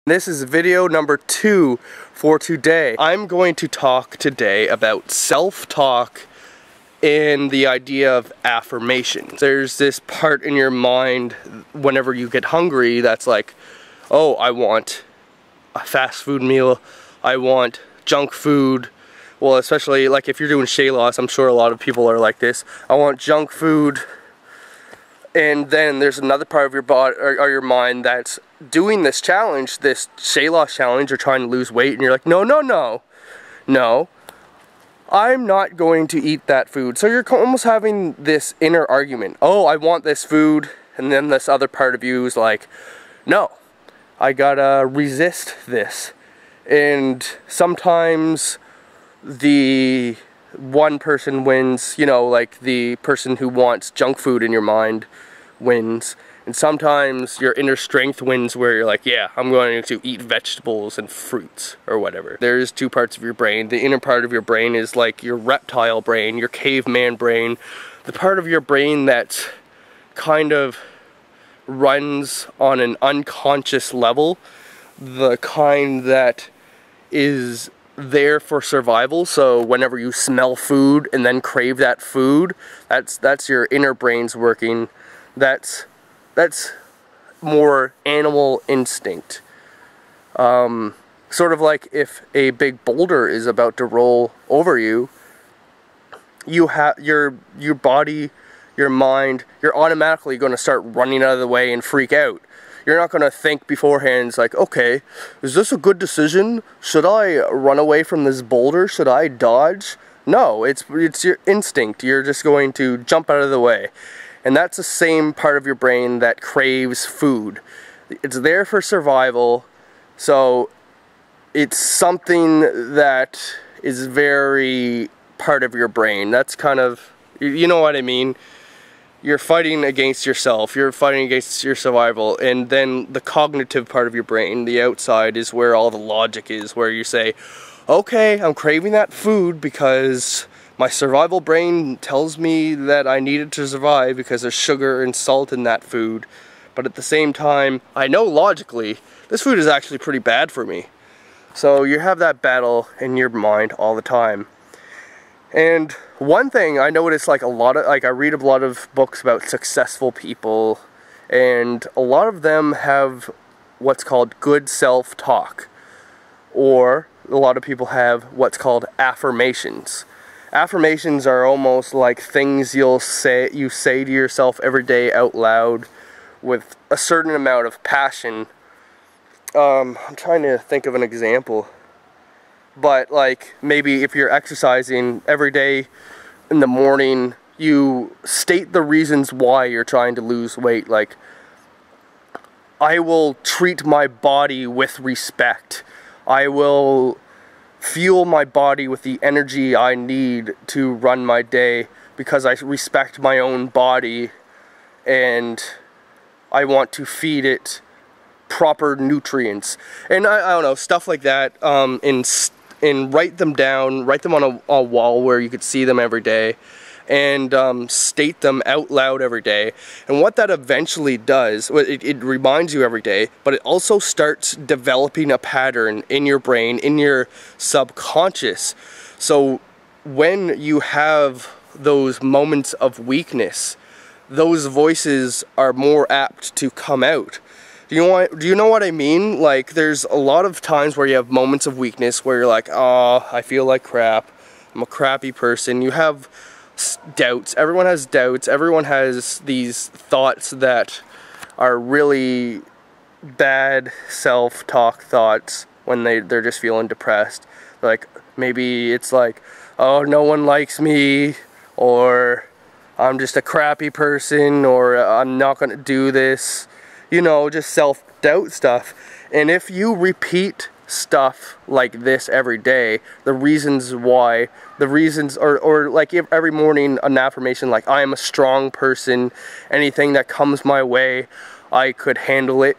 This is video number 2 for today. I'm going to talk today about self-talk and the idea of affirmations. There's this part in your mind whenever you get hungry that's like, oh, I want a fast food meal, I want junk food. Well, especially like if you're doing Shayloss, I'm sure a lot of people are like this. I want junk food. And then there's another part of your body or your mind that's doing this challenge, this Shayloss challenge, or trying to lose weight, and you're like, no, I'm not going to eat that food. So you're almost having this inner argument. Oh, I want this food, and then this other part of you is like, no, I gotta resist this. And sometimes the one person wins, you know, like the person who wants junk food in your mind wins, and sometimes your inner strength wins where you're like, yeah, I'm going to eat vegetables and fruits or whatever. There's two parts of your brain. The inner part of your brain is like your reptile brain, your caveman brain, the part of your brain that kind of runs on an unconscious level, the kind that is there for survival. So whenever you smell food and then crave that food, that's your inner brain's working. That's more animal instinct. Sort of like if a big boulder is about to roll over you, you have your body, your mind, you're automatically going to start running out of the way and freak out. You're not going to think beforehand. It's like, okay, is this a good decision? Should I run away from this boulder? Should I dodge? No, it's your instinct. You're just going to jump out of the way. And that's the same part of your brain that craves food. It's there for survival, so it's something that is very part of your brain. That's kind of, you know what I mean? You're fighting against yourself, you're fighting against your survival, and then the cognitive part of your brain, the outside, is where all the logic is, where you say, okay, I'm craving that food because my survival brain tells me that I need it to survive because there's sugar and salt in that food. But at the same time, I know logically, this food is actually pretty bad for me. So you have that battle in your mind all the time. And one thing I noticed, I read a lot of books about successful people, and a lot of them have what's called good self-talk, or a lot of people have what's called affirmations. Affirmations are almost like things you say to yourself every day out loud with a certain amount of passion. I'm trying to think of an example. But like maybe if you're exercising every day in the morning, you state the reasons why you're trying to lose weight. Like, I will treat my body with respect. I will fuel my body with the energy I need to run my day because I respect my own body and I want to feed it proper nutrients. And I don't know, stuff like that, and write them down, write them on a wall where you could see them every day, and state them out loud every day. And what that eventually does, it reminds you every day, but it also starts developing a pattern in your brain, in your subconscious. So when you have those moments of weakness, those voices are more apt to come out. Do you know what I mean? Like, there's a lot of times where you have moments of weakness where you're like, oh, I feel like crap, I'm a crappy person. You have doubts. Everyone has doubts. Everyone has these thoughts that are really bad self-talk thoughts when they're just feeling depressed. Like, maybe it's like, oh, no one likes me, or I'm just a crappy person, or I'm not gonna do this. You know, just self-doubt stuff. And if you repeat stuff like this every day, the reasons why, or like every morning an affirmation like, I am a strong person, anything that comes my way, I could handle it.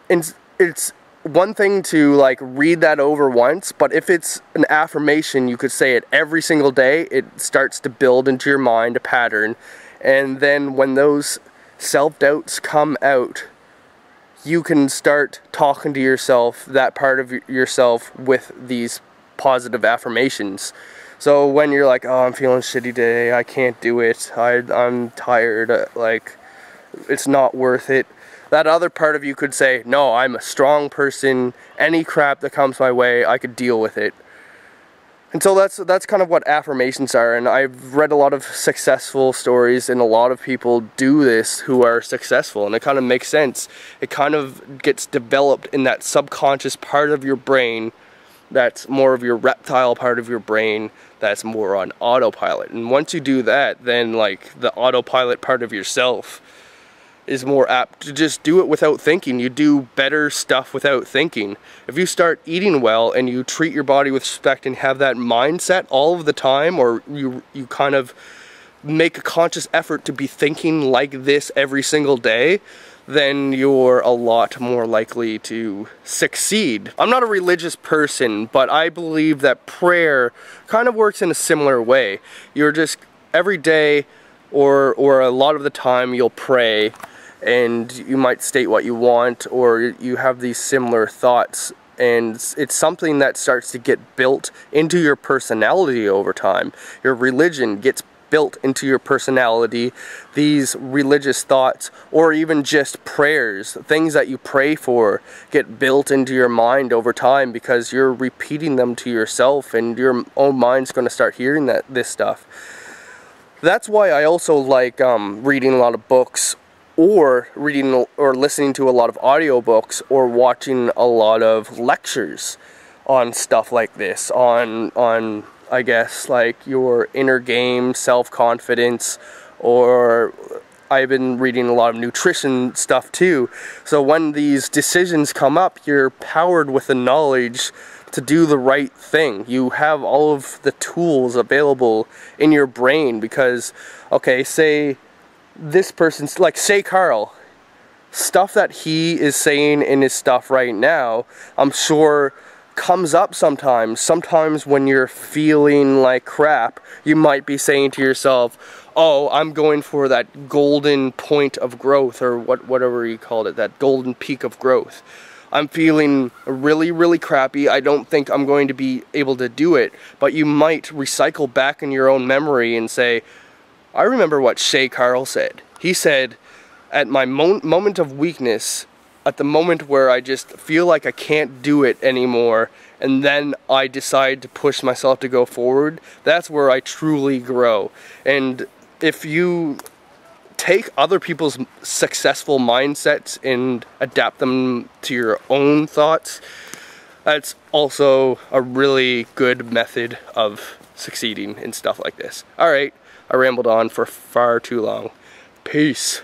And it's one thing to like read that over once, but if it's an affirmation, you could say it every single day. It starts to build into your mind a pattern, and then when those self-doubts come out, you can start talking to yourself, that part of yourself, with these positive affirmations. So when you're like, oh, I'm feeling shitty today, I can't do it, I'm tired, like, it's not worth it, that other part of you could say, no, I'm a strong person, any crap that comes my way, I could deal with it. And so that's kind of what affirmations are, and I've read a lot of successful stories, and a lot of people do this who are successful, and it kind of makes sense. It kind of gets developed in that subconscious part of your brain that's more of your reptile part of your brain, that's more on autopilot. And once you do that, then like the autopilot part of yourself is more apt to just do it without thinking. You do better stuff without thinking. If you start eating well and you treat your body with respect and have that mindset all of the time, or you kind of make a conscious effort to be thinking like this every single day, then you're a lot more likely to succeed. I'm not a religious person, but I believe that prayer kind of works in a similar way. You're just every day or a lot of the time you'll pray, and you might state what you want, or you have these similar thoughts, and it's something that starts to get built into your personality over time. Your religion gets built into your personality. These religious thoughts, or even just prayers, things that you pray for, get built into your mind over time because you're repeating them to yourself, and your own mind's going to start hearing this stuff. That's why I also like reading a lot of books, or reading or listening to a lot of audiobooks, or watching a lot of lectures on stuff like this, on I guess like your inner game, self-confidence, or I've been reading a lot of nutrition stuff too. So when these decisions come up, you're powered with the knowledge to do the right thing. You have all of the tools available in your brain, because, okay, say this person's, like, say Carl, stuff that he is saying in his stuff right now, I'm sure comes up sometimes when you're feeling like crap. You might be saying to yourself, oh, I'm going for that golden point of growth, or whatever you called it, that golden peak of growth. I'm feeling really, really crappy. I don't think I'm going to be able to do it. But you might recycle back in your own memory and say, I remember what Shay Carl said. He said, at my moment of weakness, at the moment where I just feel like I can't do it anymore, and then I decide to push myself to go forward, that's where I truly grow. And if you take other people's successful mindsets and adapt them to your own thoughts, that's also a really good method of succeeding in stuff like this. Alright, I rambled on for far too long. Peace.